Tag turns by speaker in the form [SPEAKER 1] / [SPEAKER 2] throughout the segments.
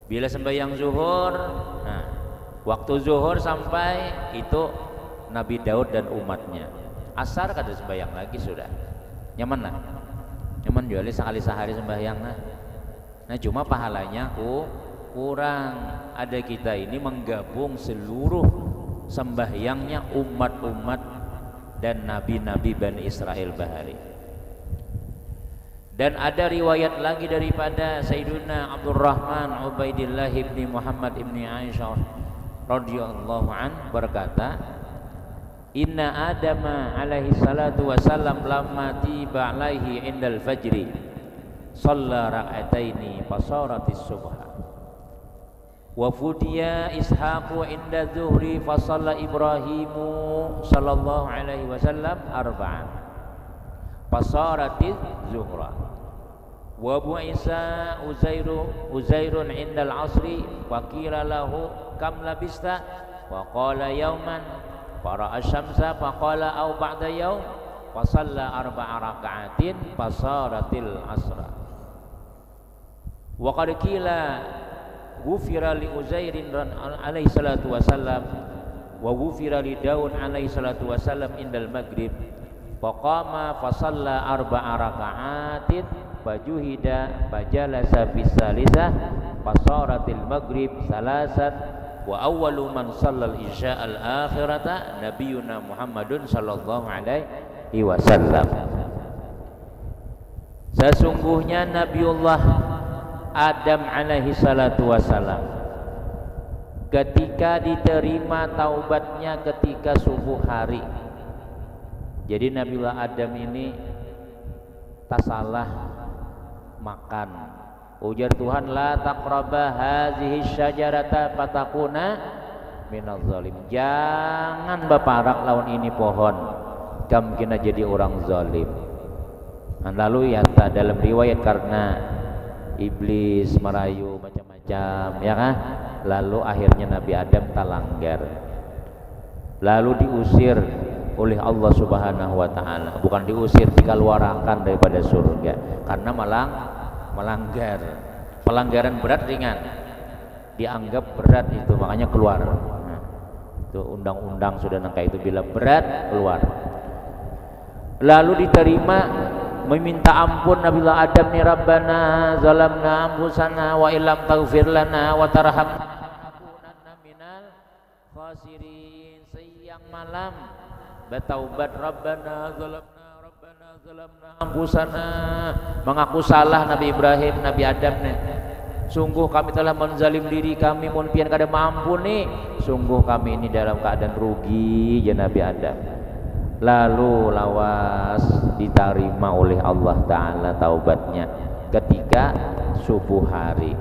[SPEAKER 1] Bila sembahyang zuhur, nah, waktu zuhur sampai itu Nabi Daud dan umatnya. Asar kada sembahyang lagi sudah. Nyaman lah. Nyaman jualnya sekali sehari sembahyang lah. Nah cuma pahalanya kurang. Ada kita ini menggabung seluruh sembahyangnya umat-umat dan nabi-nabi Bani Israel bahari. Dan ada riwayat lagi daripada Sayyiduna Abdurrahman Ubaidillah ibni Muhammad ibni Aisyah radhiyallahu an berkata, inna Adama alaihi salatu wasallam lamma tiba alaihi indal fajri shalla rak'ataini fasaratis subha wa fudiya Ishaqu inda zuhri fasalla Ibrahimu sallallahu alaihi wasallam arba'an fasaratis zuhra wa bu'isa Uzairun indal asri wa qila lahu kam labista wa qala yauman fara asyamsa faqala au ba'da yaum fasalla arba'a raka'atin fasaratil asra wa qad qila ghufira li Uzairin alaihi salatu wasallam wa ghufira li Daud alaihi salatu wasallam indal maghrib faqama fasalla arba'a raka'atin fajuhida fajalasa bisalisah fasaratil maghrib salasan wa awwalu man shallal isya al-akhirata nabiyuna Muhammadun sallallahu alaihi wasallam. Sesungguhnya Nabiullah Adam alaihi salatu wasallam ketika diterima taubatnya ketika subuh hari. Jadi Nabiullah Adam ini tak salah makan. Ujar Tuhan, la taqraba hazihi syajarata fatakuna minaz zalim. Jangan baparak lawan ini pohon, kamu kena jadi orang zalim. Dan lalu ya dalam riwayat karena iblis merayu macam-macam, ya kan? Lalu akhirnya Nabi Adam talanggar. Lalu diusir oleh Allah Subhanahu wa taala. Bukan diusir, dikeluarkan daripada surga karena melanggar. Pelanggaran berat ringan dianggap berat itu, makanya keluar. Nah, itu undang-undang sudah nangka itu, bila berat keluar. Lalu diterima meminta ampun Nabiullah Adam nih, Rabbana zalamna anfusana wa illam taghfir lana wa tarhamna lanakunanna minal khasirin. Siang malam bertaubat, Rabbana zalamna anfusana, mengaku salah Nabi Ibrahim, Nabi Adam nih. Sungguh kami telah menzalim diri kami, mun pian kada maampuni, sungguh kami ini dalam keadaan rugi ya Nabi Adam. Lalu lawas diterima oleh Allah Ta'ala taubatnya ketika subuh hari.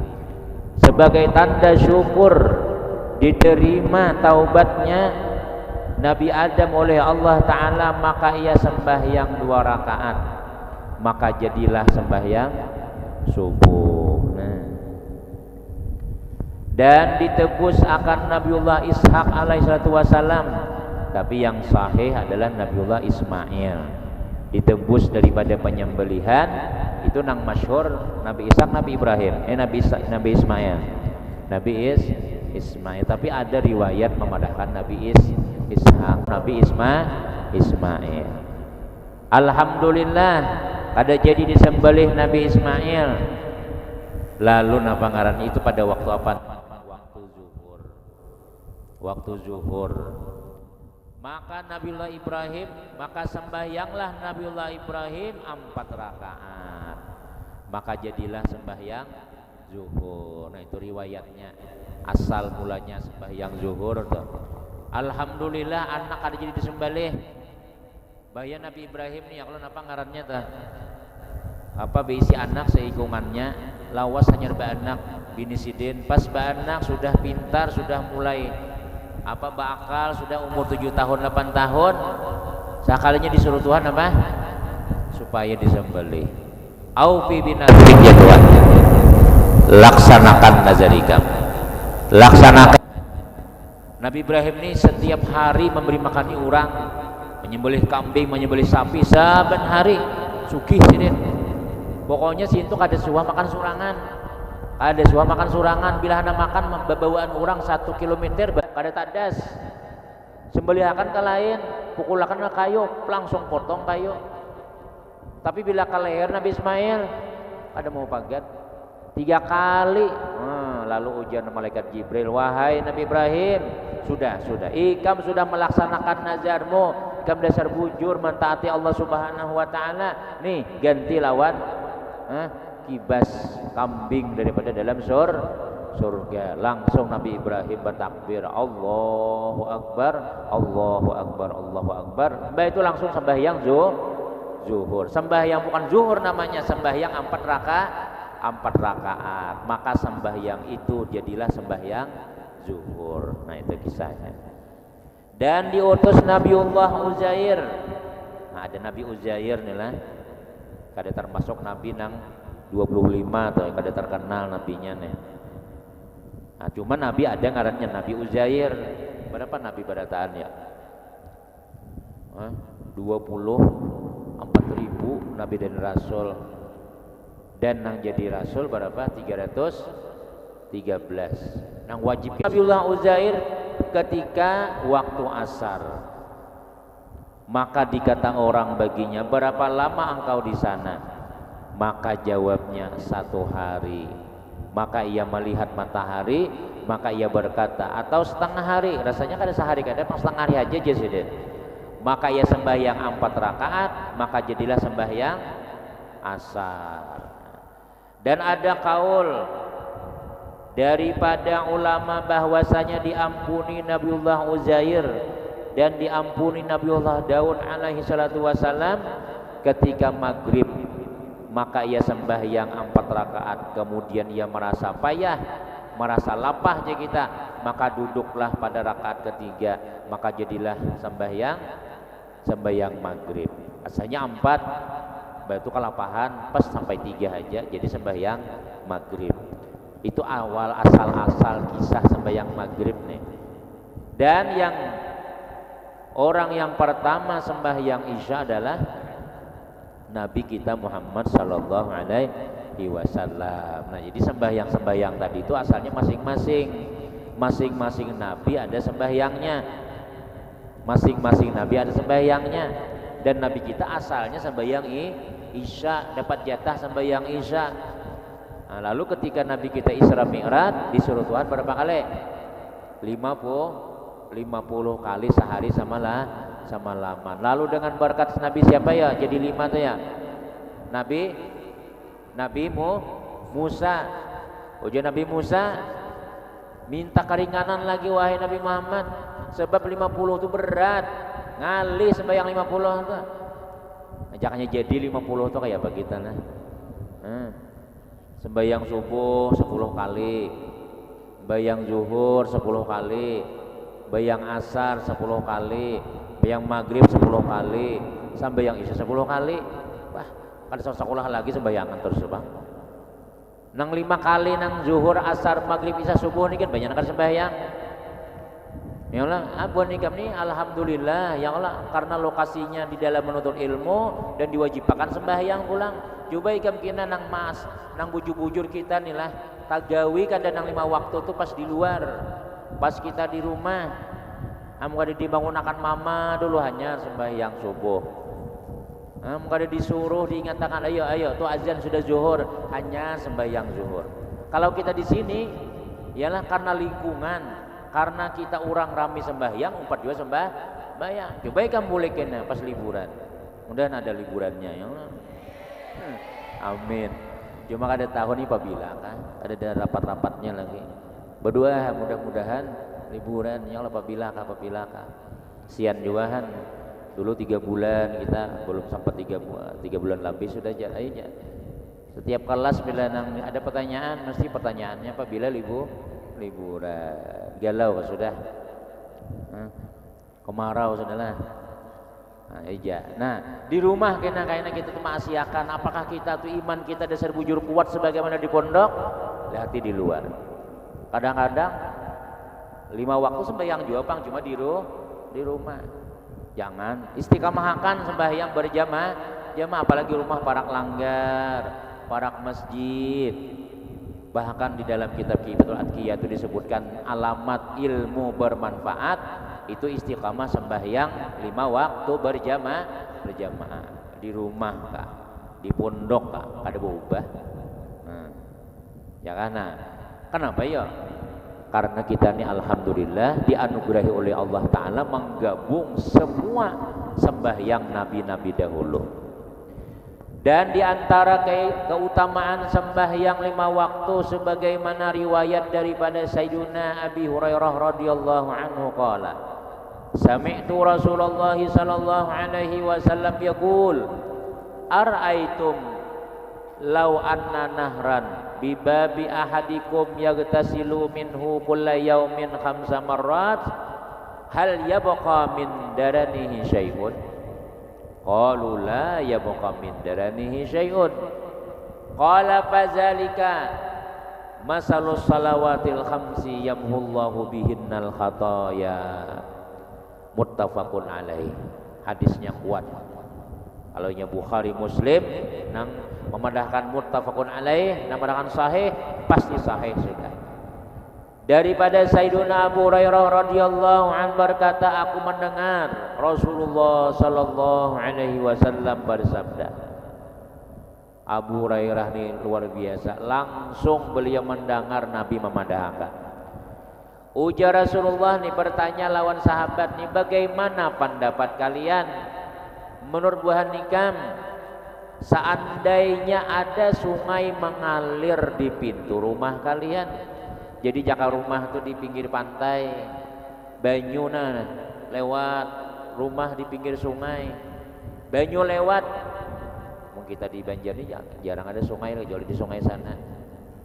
[SPEAKER 1] Sebagai tanda syukur diterima taubatnya Nabi Adam oleh Allah Ta'ala, maka ia sembahyang 2 rakaat, maka jadilah sembahyang subuh. Nah. Dan ditebus akan Nabiullah Ishaq alaihissalatu wassalam, tapi yang sahih adalah Nabiullah Ismail. Ditebus daripada penyembelihan itu nang masyhur Nabi Ishaq, Nabi Ibrahim, Nabi Ismail, Ismail. Tapi ada riwayat memadahkan Nabi Ishaq, Nabi Ismail. Alhamdulillah ada jadi disembelih Nabi Ismail. Lalu napa ngaran itu pada waktu apa? Waktu zuhur. Maka Nabiullah Ibrahim, maka sembahyanglah Nabiullah Ibrahim 4 rakaat, maka jadilah sembahyang zuhur. Nah itu riwayatnya, asal mulanya sembahyang zuhur tuh. Alhamdulillah anak ada jadi disembelih. Bahaya Nabi Ibrahim nih, kalau napa ngarannya tuh apa beisi anak seikungannya, lawas hanya anak bini sidin. Pas anak sudah pintar, sudah mulai apa bakal, sudah umur 7 tahun 8 tahun, sekalinya disuruh Tuhan apa? Supaya disembelih. Aufi binazrik ya Tuhan, laksanakan nazarikam, laksanakan. Nabi Ibrahim ini setiap hari memberi makan orang, menyembelih kambing, menyembelih sapi saben hari. Sugih sidin, pokoknya sintu kada suah makan surangan. Ada suah makan surangan bila anda makan babawaan orang 1 kilometer kada tadas sembelihakan ke lain pukulakan ke kayu langsung potong kayu. Tapi bila ke leher Nabi Ismail ada mau pagat 3 kali. Lalu ujian malaikat Jibril, wahai Nabi Ibrahim, sudah ikam sudah melaksanakan nazarmu, ikam dasar bujur mentaati Allah Subhanahu wa taala. Nih ganti lawan kibas kambing daripada dalam surga. Langsung Nabi Ibrahim bertakbir, Allahu Akbar, Allahu Akbar, Allahu Akbar. Mbak itu langsung sembahyang zuhur. Sembahyang bukan zuhur namanya, sembahyang 4 rakaat. Maka sembahyang itu jadilah sembahyang zuhur. Nah itu kisahnya. Dan diutus Nabiullah Uzair. Nah ada Nabi Uzair nih lah. Kada termasuk Nabi nang 25 atau kada terkenal nabinya nih. Nah cuma Nabi ada ngarannya Nabi Uzair. Berapa Nabi barataan ya? 24.000 Nabi dan Rasul. Dan nang jadi Rasul berapa? 313. Nang wajib Nabiullah Uzair ketika waktu asar. Maka dikata orang baginya, berapa lama engkau di sana? Maka jawabnya 1 hari. Maka ia melihat matahari, maka ia berkata, atau setengah hari. Rasanya kada sehari, kada setengah hari aja sih. Maka ia sembahyang 4 rakaat, maka jadilah sembahyang asar. Dan ada kaul daripada ulama bahwasanya diampuni Nabiullah Uzair dan diampuni Nabiullah Daud alaihi salatu wasalam ketika maghrib. Maka ia sembahyang 4 rakaat, kemudian ia merasa payah, merasa lapah aja kita, maka duduklah pada rakaat ketiga, maka jadilah sembahyang maghrib. Asalnya 4, itu kelapahan pas sampai 3 aja jadi sembahyang maghrib. Itu awal asal kisah sembahyang maghrib nih. Dan yang orang yang pertama sembahyang isya adalah Nabi kita Muhammad sallallahu alaihi wasallam. Nah jadi sembahyang tadi itu asalnya masing-masing Nabi ada sembahyangnya, masing-masing Nabi ada sembahyangnya. Dan Nabi kita asalnya sembahyang isya, dapat jatah sembahyang isya. Nah, lalu ketika Nabi kita Isra Mi'raj disuruh Tuhan berapa kali? 50 kali sehari sama laman. Lalu dengan berkat Nabi siapa ya? Jadi 5 tuh ya. Nabi Musa. Ujian Nabi Musa minta keringanan lagi wahai Nabi Muhammad, sebab 50 itu berat. Ngali sembahyang 50 tuh. Jangannya jadi 50 tuh kayak begitu nah. Sembahyang subuh 10 kali, sembahyang zuhur 10 kali, sembahyang asar 10 kali, sembahyang maghrib 10 kali, sembahyang isya 10 kali. Wah, kan sekolah lagi sembayangan terus bang. Nang 5 kali nang zuhur, asar, maghrib, isya, subuh nih kan banyak kan sembahyang. Ya Allah, abun nikam nih alhamdulillah ya Allah, karena lokasinya di dalam menuntut ilmu dan diwajibkan sembahyang pulang. Coba ikam kina nang bujur-bujur kita nih lah tagawi kadang nang 5 waktu tuh pas di luar, pas kita di rumah kada dibangunakan mama dulu hanya sembahyang subuh, kada disuruh diingatkan ayo tuh azan sudah zuhur, hanya sembahyang zuhur. Kalau kita di sini ialah karena lingkungan, karena kita orang rame sembahyang, umpat juga sembahyang. Coba ikan boleh kena pas liburan, mudah ada liburannya ya. Amin. Cuma ada tahun ini pabila kan, ada rapat-rapatnya lagi. Berdua mudah-mudahan liburan ya Allah pabila kah. Sian juga kan. Dulu 3 bulan kita belum sampai 3 bulan lebih sudah aja. Setiap kelas bila ada pertanyaan mesti pertanyaannya apabila liburan. Galau sudah. Kemarau sudahlah. Nah, di rumah kayaknya kita tuh maksiakan. Apakah kita tuh iman kita dasar bujur kuat sebagaimana di pondok? Hati di luar. Kadang-kadang 5 waktu sembahyang juga pang cuma di rumah. Jangan istiqamahakan sembahyang berjamaah, apalagi rumah parak langgar, parak masjid. Bahkan di dalam kitab Kifatul Adqiyah itu disebutkan alamat ilmu bermanfaat itu istiqamah sembahyang 5 waktu berjamaah di rumah kah, di pondok kah, kada berubah. Ya karena kenapa ya? Karena kita ini alhamdulillah dianugerahi oleh Allah Ta'ala menggabung semua sembahyang nabi-nabi dahulu. Dan diantara keutamaan sembahyang 5 waktu sebagaimana riwayat daripada Sayyidina Abi Hurairah radhiyallahu anhu qala sami'tu Rasulullah sallallahu alaihi wasallam yaqul ara'aitum law anna nahran bibabi ahadikum yagtasilu minhu kulla yaumin 5 marrat hal yabqa min daranihi syai'un qalu la yabqa min daranihi syai'un qala fazalika masalus salawatil khamsi yamhullahu bihinnal khataya muttafaqun alaih. Hadisnya kuat. Kalau Bukhari Muslim nang memandahkan muttafaqun alaih, nang memandahkan sahih, pasti sahih sudah. Daripada Sayyidina Abu Hurairah radhiyallahu anhu berkata, aku mendengar Rasulullah sallallahu alaihi wasallam bersabda. Abu Hurairah ini luar biasa, langsung beliau mendengar Nabi memandahkan. Ujar Rasulullah nih bertanya lawan sahabat nih, bagaimana pendapat kalian menurut buah nikam seandainya ada sungai mengalir di pintu rumah kalian? Jadi jaka rumah tuh di pinggir pantai, banyuna lewat rumah di pinggir sungai, banyu lewat. Mungkin kita di Banjar ini jarang ada sungai, jauh di sungai sana.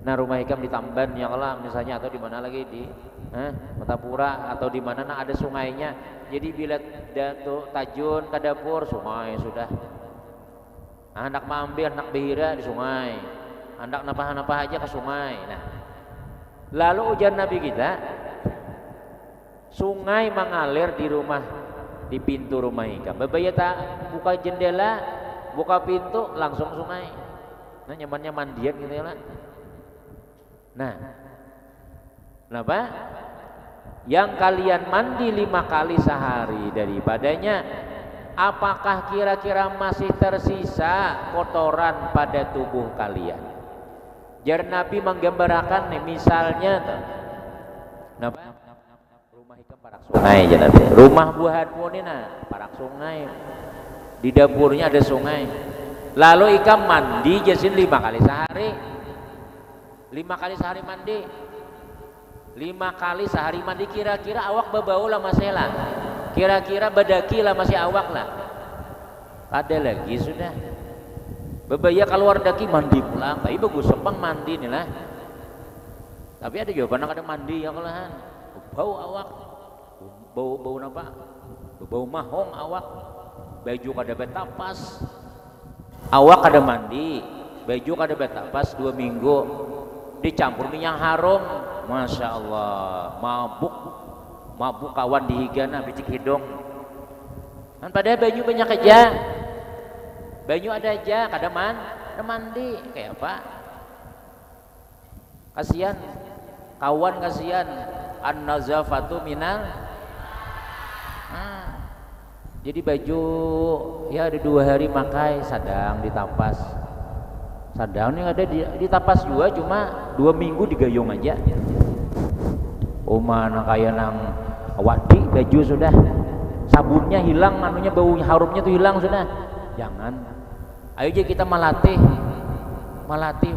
[SPEAKER 1] Nah rumah Hikam di Tamban ya Allah misalnya, atau di mana lagi di Metapura atau di mana nah ada sungainya. Jadi bila Datuk Tajun ke dapur sungai sudah. Anak Mambil, anak Behira di sungai. Anak napa-napa aja ke sungai. Nah, lalu ujar Nabi kita, sungai mengalir di rumah, di pintu rumah Hikam. Bebaya tak buka jendela, buka pintu langsung sungai. Nah nyamannya mandian gitu ya lah. Nah, kenapa? Yang kalian mandi 5 kali sehari daripadanya, apakah kira-kira masih tersisa kotoran pada tubuh kalian? Jar Nabi menggambarkan nih misalnya tuh, kenapa? Rumah Hikam parak sungai ya Nabi. Rumah buahanmu nih nah parak sungai. Di dapurnya ada sungai. Lalu Hikam mandi jasin 5 kali sehari. 5 kali sehari mandi, 5 kali sehari mandi, kira-kira awak berbau lah masih lah, kira-kira badaki lah masih awak lah. Ada lagi sudah bebaya keluar daki mandi pulang, tapi bagus sepang mandi nih lah. Tapi ada jawaban ada mandi ya kalahan bau awak, bau apa, bau mahong awak, baju kada betapas, awak kada mandi, baju kada betapas 2 minggu dicampur minyak harum, masya Allah, mabuk kawan di higana bicik hidung. Kan pada baju banyak aja, baju ada aja, kada mandi, kayak apa? Kasihan, kawan kasihan, an-nazafatu minal. Jadi baju ya ada 2 hari makai, sadang ditapas. Sadang ini ada di tapas juga, cuma 2 minggu digayung aja. Oh mana kayak nang wadi baju sudah, sabunnya hilang, anunya bau harumnya tuh hilang sudah. Jangan. Ayo aja kita melatih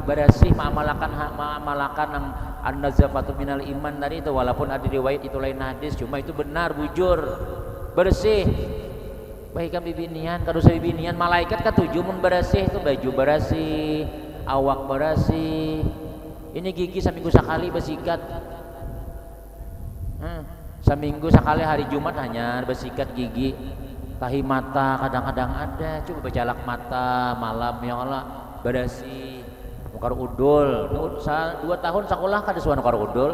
[SPEAKER 1] berasih ma'amalakan yang an-nazafatu minal iman tadi itu, walaupun ada riwayat itu lain hadis, cuma itu benar bujur bersih. Baikkan bibinian, kalau saya bibinian malaikat ketujuh mun bersih itu, baju bersih, awak bersih. Ini gigi seminggu sekali bersikat. Seminggu sekali hari Jumat hanya bersikat gigi. Tahi mata kadang-kadang ada, coba berjalak mata malam ya Allah bersih. Nukar udul, 2 tahun sekolah kada suan nukar udul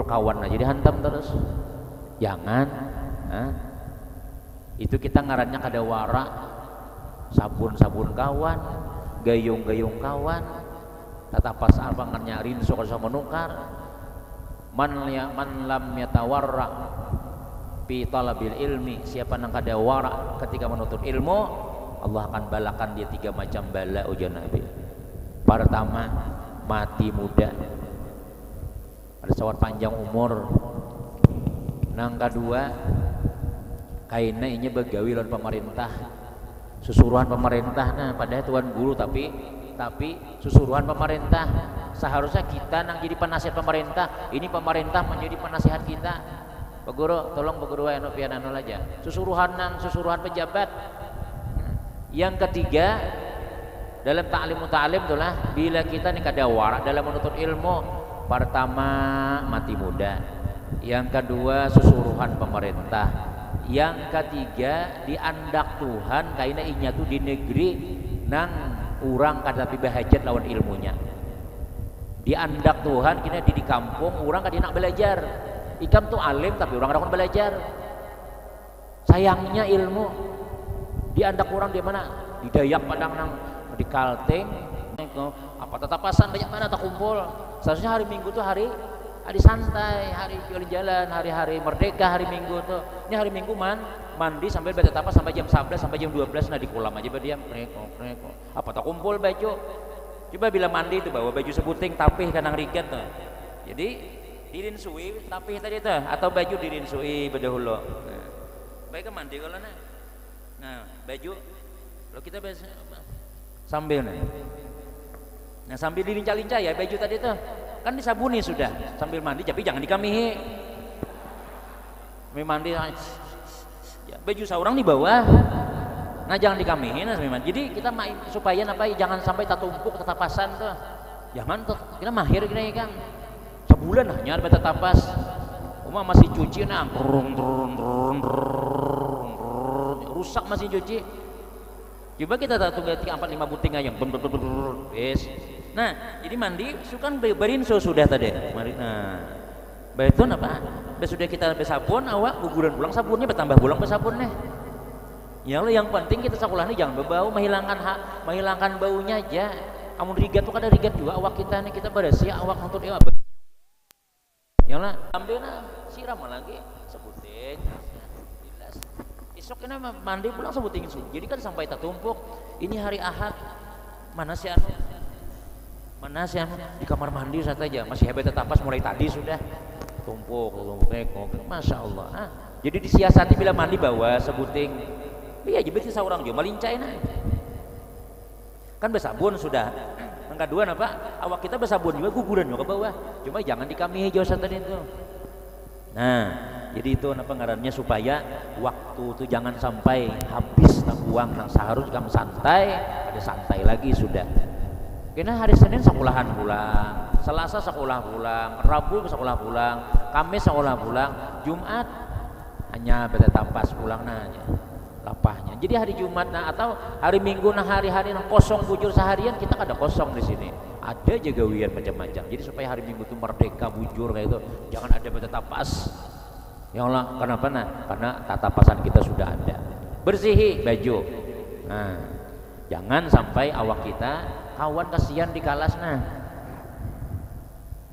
[SPEAKER 1] kawan aja dihantam terus. Jangan. Itu kita ngarannya kada wara, sabun kawan, gayung kawan, tatapas apa ngarnya rinso kalau menukar man lam yatawarra fi talabil ilmi, siapa nang kada wara ketika menuntut ilmu, Allah akan balakan dia 3 macam bala ujian Nabi. Pertama, mati muda, ada sawat panjang umur. Nang kedua, kainnya ini begawi lawan pemerintah, susuruhan pemerintah. Nah padahal tuan guru tapi susuruhan pemerintah. Seharusnya kita nang jadi penasihat pemerintah, ini pemerintah menjadi penasihat kita. Pak Guru, tolong Pak Guru anu pian anu aja. Susuruhan pejabat. Yang ketiga, dalam ta'lim itulah bila kita nih kada warak dalam menuntut ilmu, pertama mati muda, yang kedua susuruhan pemerintah, yang ketiga diandak Tuhan kaina inya tuh di negeri nang urang kada pi bahajat lawan ilmunya. Diandak Tuhan kini di kampung urang kada nak belajar. Ikam tuh alim tapi orang kada belajar. Sayangnya ilmu diandak orang di mana? Di Dayak Padang nang di Kalteng. Apa tatapasan banyak mana tak kumpul. Seharusnya hari Minggu tuh hari santai, hari jalan-jalan, hari-hari merdeka, hari Minggu tuh. Ini hari Minggu mandi sambil bertetapas sampai jam 11 sampai jam 12 nah di kolam aja berdiam kreko. Apa tak kumpul baju. Coba bila mandi itu bawa baju sebuting tapih kanang riket tuh. Jadi dirin suwi tapih tadi tuh atau baju dirin suwi bedahulu. Nah, baik mandi kalau nah baju kalau kita biasa sambil nah sambil dilincah-lincah ya baju tadi tuh kan disabuni sudah sambil mandi tapi jangan dikamihi. Mandi ya, baju seorang di bawah. Nah jangan dikamihin memang. Jadi kita supaya apa jangan sampai tatumpuk tetapasan tuh. Jangan tuh kita mahir gini kan. Sebulan hanya ada tetapas. Masih cuci nah rusak masih cuci. Coba kita tunggu 4-5 buting aja. Yes. Nah, jadi mandi sukan berinso sudah tadi. Nah. Betul apa? Sudah kita bersabun awak guguran pulang sabunnya bertambah pulang bersabunnya. Ya Allah yang penting kita sekolah ini jangan berbau, menghilangkan baunya aja. Amun rigat tuh ada rigat juga awak kita nih kita bersih awak untuk dia. Ya Allah ambil siram lagi sebuting. Jelas. Esok ini mandi pulang sebuting itu. Jadi kan sampai tertumpuk. Ini hari Ahad. Mana sih di kamar mandi saat aja masih hebat tetapas mulai tadi sudah tumpuk masya Allah. Nah, jadi disiasati bila mandi bawa sebuting. Iya jadi sih seorang juga malincai nah. Kan bersabun sudah. Yang kedua apa? Awak kita bersabun juga guguran juga ke bawah. Cuma jangan dikamihi jauh tadi itu. Nah, jadi itu apa ngarannya supaya waktu itu jangan sampai habis terbuang nang seharusnya kamu santai, ada santai lagi sudah. Karena hari Senin sekolahan pulang, Selasa sekolah pulang, Rabu sekolah pulang, Kamis sekolah pulang, Jumat hanya bertetapas pulang nanya lapahnya. Jadi hari Jumat nah atau hari Minggu nah hari-hari nah kosong bujur seharian kita ada kosong di sini. Ada jagawian macam-macam. Jadi supaya hari Minggu itu merdeka bujur kayak itu, jangan ada bertetapas. Ya Allah, kenapa nah? Karena tatapasan kita sudah ada. Bersihi baju. Nah, jangan sampai awak kita kawan kasihan di kalas nah.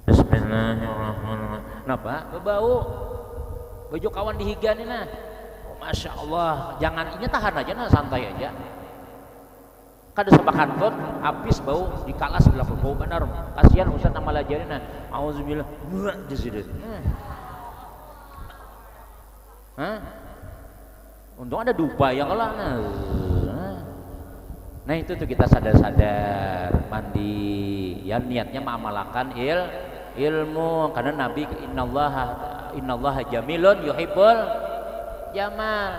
[SPEAKER 1] Bismillahirrahmanirrahim. Kenapa? Bau baju kawan dihigani nah. Masya Allah, jangan ini tahan aja nah santai aja. Kada sebab kantut habis bau di kalas sebelah bau benar. Kasihan Ustaz nama lajarin nah. Auzubillah. Jesidet. Untung ada dupa yang kalah nah. Nah itu tuh kita sadar-sadar mandi ya niatnya mengamalkan ilmu karena Nabi innallaha jamilun yuhibbul jamal.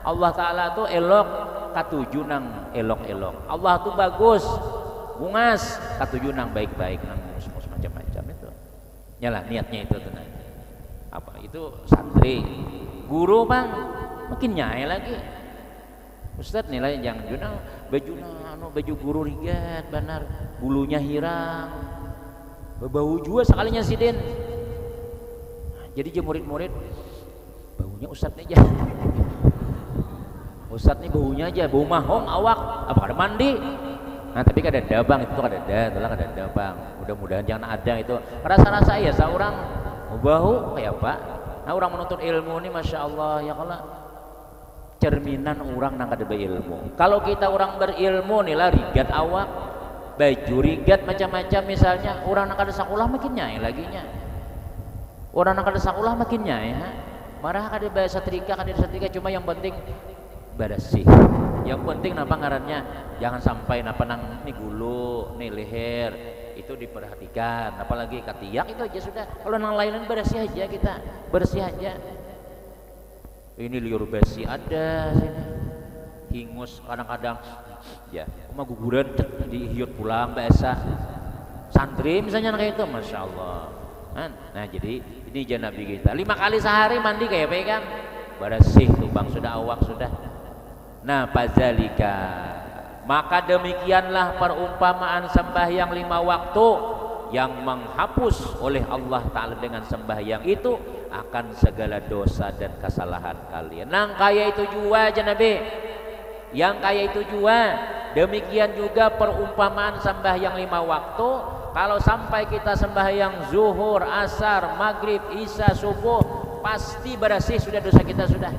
[SPEAKER 1] Allah Ta'ala tuh elok katuju nang elok-elok. Allah tuh bagus bungas katuju nang baik-baik nang macam-macam itu. Nyalah niatnya itu tenang. Apa itu santri guru bang makin nyai lagi. Ustadz nilai jangan junang baju guru rigat benar bulunya hirang berbau juga sekalinya sidin. Jadi je murid-murid baunya Ustadz aja. Ustadz nih baunya aja bau mahong awak apa ada mandi Nah tapi kada dabang itu kada ada, tolong kada dabang. Mudah-mudahan jangan ada itu. Rasa-rasa ya seorang bahu kayak apa? Nah orang menuntut ilmu ini masya Allah ya kalau cerminan orang nang kada berilmu. Kalau kita orang berilmu nih lah rigat awak, baju rigat macam-macam misalnya, orang nang kada sakulah makin nyai lagi nya. Orang nang kada sakulah makin nyai, ha? Marah kada bahasa setrika, kada setrika, cuma yang penting bersih. Yang penting napa ngarannya jangan sampai napa nang nih gulu, nih leher itu diperhatikan, apalagi katiak itu aja sudah. Kalau nang lain bersih aja, kita bersih aja. Ini liur besi ada sini, hingus kadang-kadang ya cuma guguran dihiut pulang biasa santri misalnya kayak itu masya Allah. Nah jadi ini Nabi kita 5 kali sehari mandi kayak apa kan bersih tuh bang, sudah awak sudah. Nah pazalika maka demikianlah perumpamaan sembahyang 5 waktu yang menghapus oleh Allah Ta'ala dengan sembahyang itu akan segala dosa dan kesalahan kalian. Nang kaya itu jua aja Nabi, yang kaya itu jua. Demikian juga perumpamaan sembahyang 5 waktu. Kalau sampai kita sembahyang zuhur, asar, maghrib, isya, subuh, pasti bersih sudah dosa kita sudah.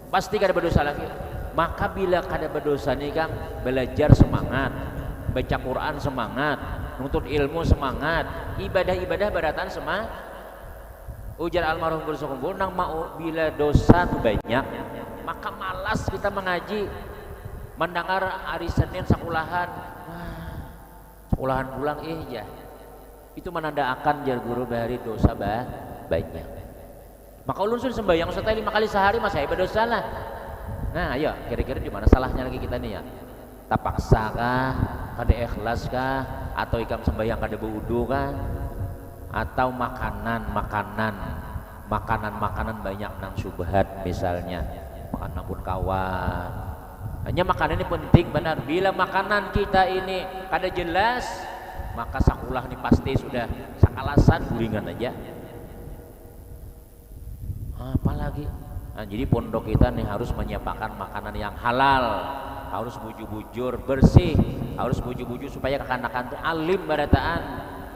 [SPEAKER 1] Pasti kada berdosa lagi. Maka bila kada berdosa nih Kang, belajar semangat, baca Quran semangat, nuntut ilmu semangat, ibadah-ibadah beratan semangat. Ujar almarhum Guru Sokumpul nang mau bila dosa tu banyak, maka malas kita mengaji. Mendengar hari Senin sekulahan, sekulahan pulang ya. Itu menandakan jar guru bahari dosa banyak. Maka ulun sudah sembahyang setelah 5 kali sehari masa saya berdosa lah. Nah ayo kira-kira di mana salahnya lagi kita nih ya? Tapaksa kah, kada ikhlas kah, atau ikam sembahyang kada berwudu kah, atau makanan banyak nang syubhat misalnya makanan pun kawan. Hanya makanan ini penting benar. Bila makanan kita ini kada jelas, maka sakulah ini pasti sudah sakalasan guringan aja. Apalagi nah, jadi pondok kita nih harus menyiapkan makanan yang halal, harus bujur-bujur bersih, harus bujur-bujur supaya kekanakan itu alim barataan,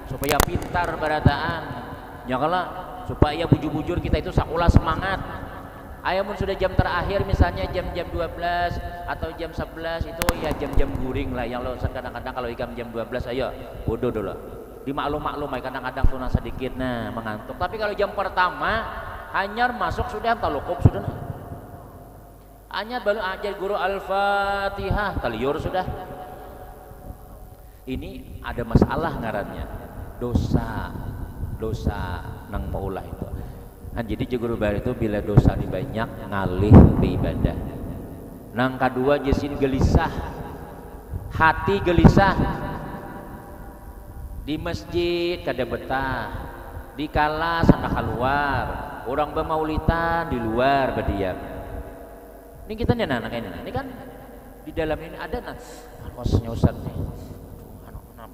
[SPEAKER 1] supaya pintar barataan. Ya kalau supaya bujur-bujur kita itu sakulah semangat. Ayamun sudah jam terakhir misalnya jam-jam 12 atau jam 11 itu ya jam-jam guring lah. Yang lo kadang-kadang kalau ikam jam 12 ayo bodoh dulu. Dimaklum-maklum kadang-kadang tuh sedikit nah mengantuk. Tapi kalau jam pertama hanyar masuk sudah talukuk sudah. Hanyar baru ajar guru Al-Fatihah taliur sudah. Ini ada masalah ngarannya. Dosa nang maulah itu. Nah, jadi guru baru itu bila dosa banyak ngalih beribadah. Nang kedua jesin gelisah, hati gelisah. Di masjid kada betah, di kalas hendak keluar, orang bermaulitan di luar berdiam. Ini kita nih anak ini kan di dalam ini ada kosnya Ustaz nih.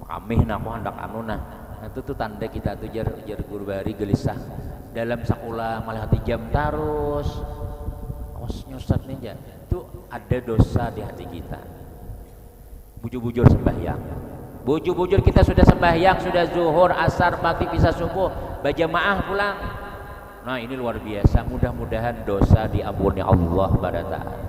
[SPEAKER 1] Kami aku hendak nah itu tuh tanda kita tuh jar guru bari gelisah dalam sakulah malah hati jam terus kosnya Ustaz nih ya itu ada dosa di hati kita. Bujur-bujur sembahyang, bujur-bujur kita sudah sembahyang, sudah zuhur, asar, maghrib, isya, subuh, berjamaah pulang. Nah ini luar biasa, mudah-mudahan dosa diampuni Allah barataan.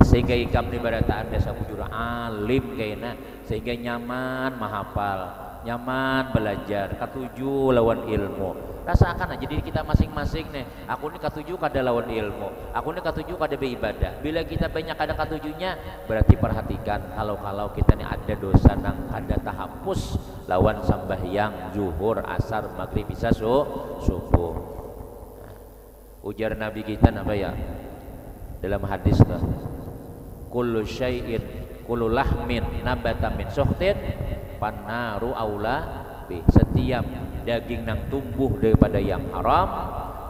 [SPEAKER 1] Sehingga ikam di barataan desa bujur alim kayaknya, sehingga nyaman mahapal, nyaman belajar, ketujuh lawan ilmu. Rasakan aja diri kita masing-masing nih. Aku ini ketujuh kada lawan ilmu, aku ini ketujuh kada beribadah. Bila kita banyak kada ketujuhnya, berarti perhatikan kalau kita ini ada dosa nang kada tahapus lawan sembahyang zuhur, asar, maghrib, isya, subuh. Ujar Nabi kita apa ya dalam hadis tuh, kullu syai'in kullu lahmin nabata min suhtin pannaru aula bi. Setiap daging nang tumbuh daripada yang haram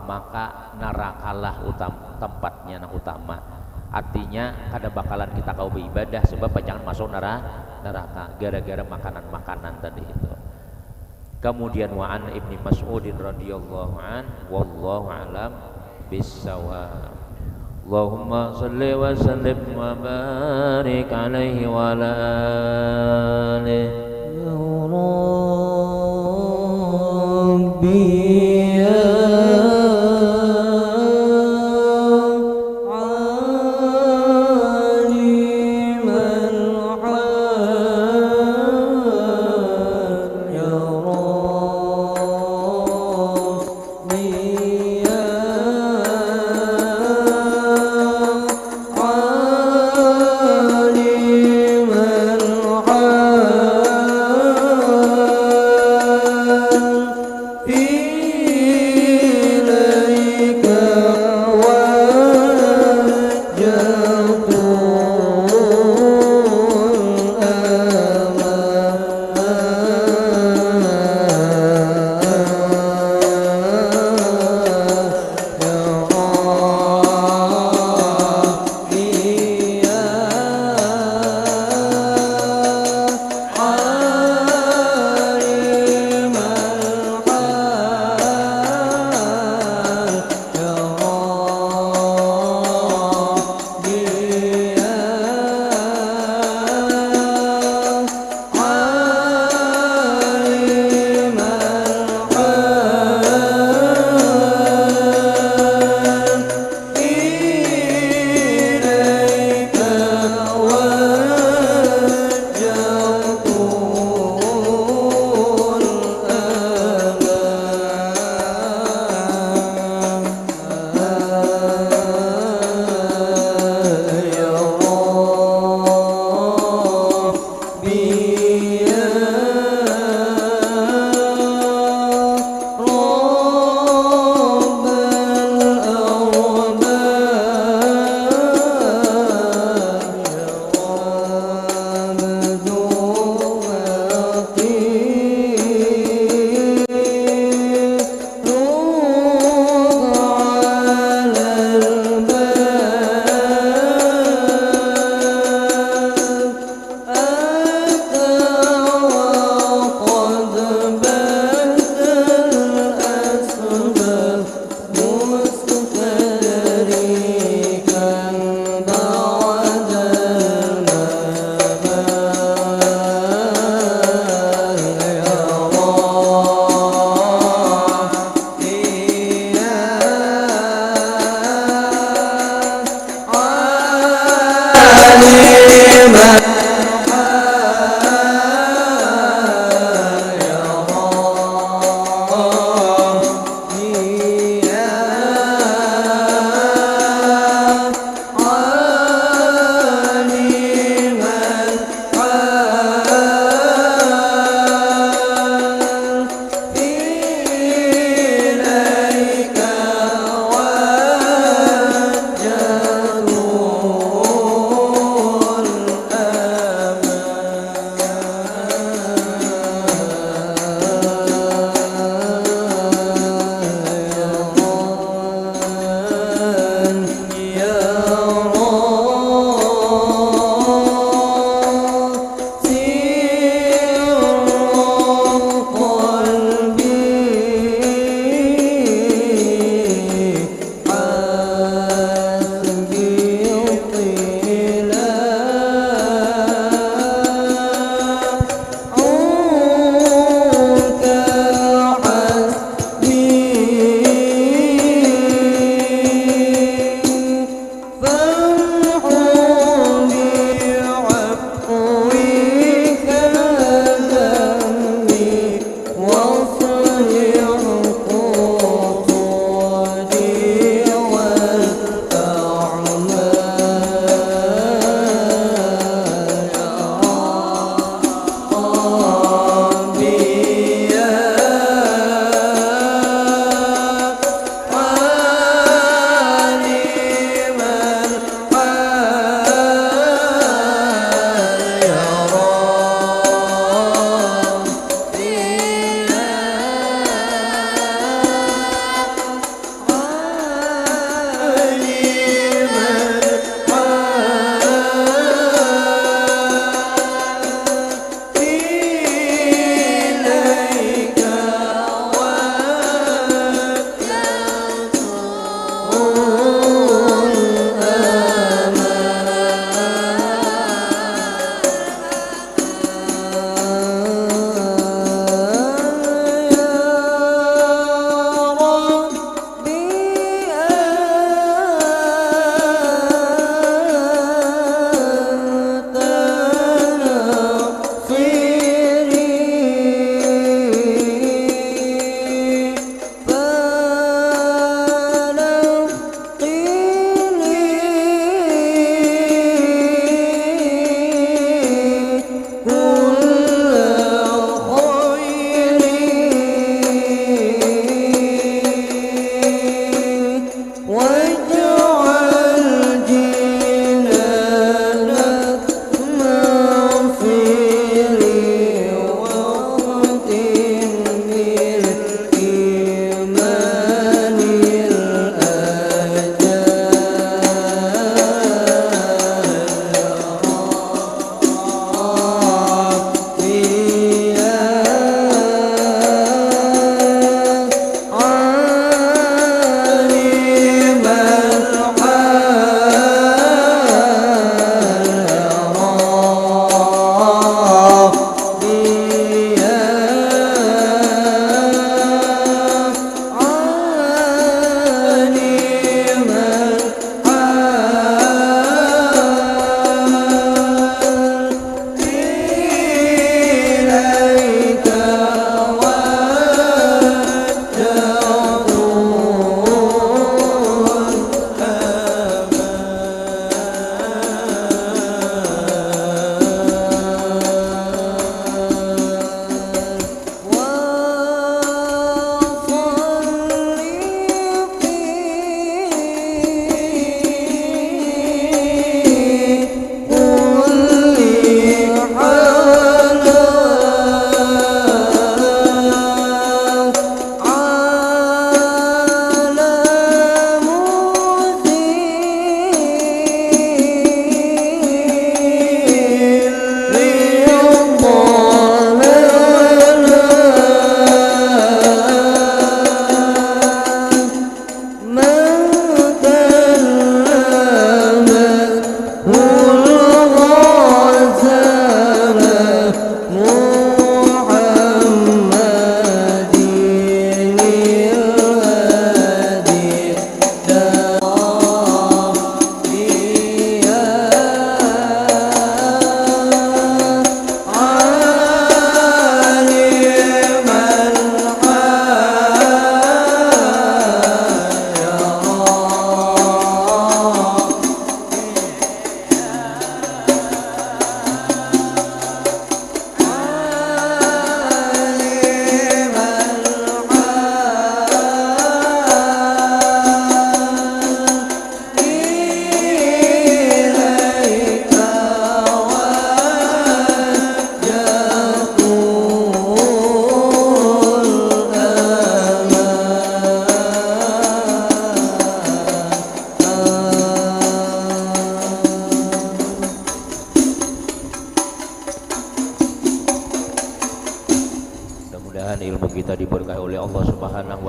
[SPEAKER 1] maka nerakalah tempatnya nang utama. Artinya kada bakalan kita kau beribadah sebab jangan masuk neraka gara-gara makanan-makanan tadi itu. Kemudian wa an Ibnu Mas'ud radhiyallahu an wallahu alam bisawab. Allahumma salli wa sallim wa barik alaihi wa ala alihi.
[SPEAKER 2] Ya Rabbi ya في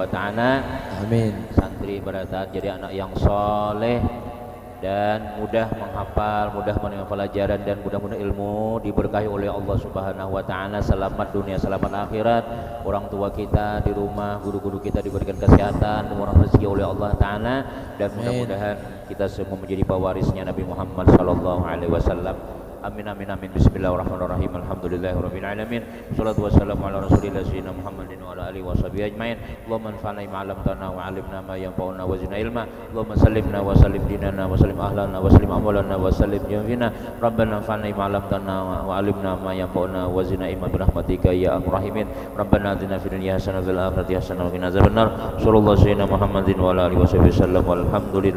[SPEAKER 1] wa taala.
[SPEAKER 2] Amin.
[SPEAKER 1] Santri berataat jadi anak yang soleh dan mudah menghafal, mudah menerima pelajaran, dan mudah-mudahan ilmu diberkahi oleh Allah Subhanahu wa taala. Selamat dunia, selamat akhirat. Orang tua kita di rumah, guru-guru kita diberikan kesehatan, murah rezeki oleh Allah taala, dan mudah-mudahan kita semua menjadi pewarisnya Nabi Muhammad sallallahu alaihi wasallam. Amin amin amin. Bismillahirrahmanirrahim. Alhamdulillahirabbil alamin. Wassalatu wassalamu ala rasulillah sayyidina Muhammadin wa ala alihi washabihi ajmain. Allahumma anfa'na bima 'allamtana wa 'allimna ma yanfa'una wa zidna ilma. Allahumma sallimna wa sallim dinana wa sallim ahlana wa sallim amwalana wa sallim jamina. Rabbana anfa'na bima 'allamtana wa 'allimna ma yanfa'una wa zidna ilma bi rahmatika ya arhamar rahimin. Rabbana atina fid dunya hasanah wa fil akhirati hasanah wa qina adzabannar. Sallallahu sayyidina Muhammadin wa ala alihi washabihi wasallam. Walhamdulillah.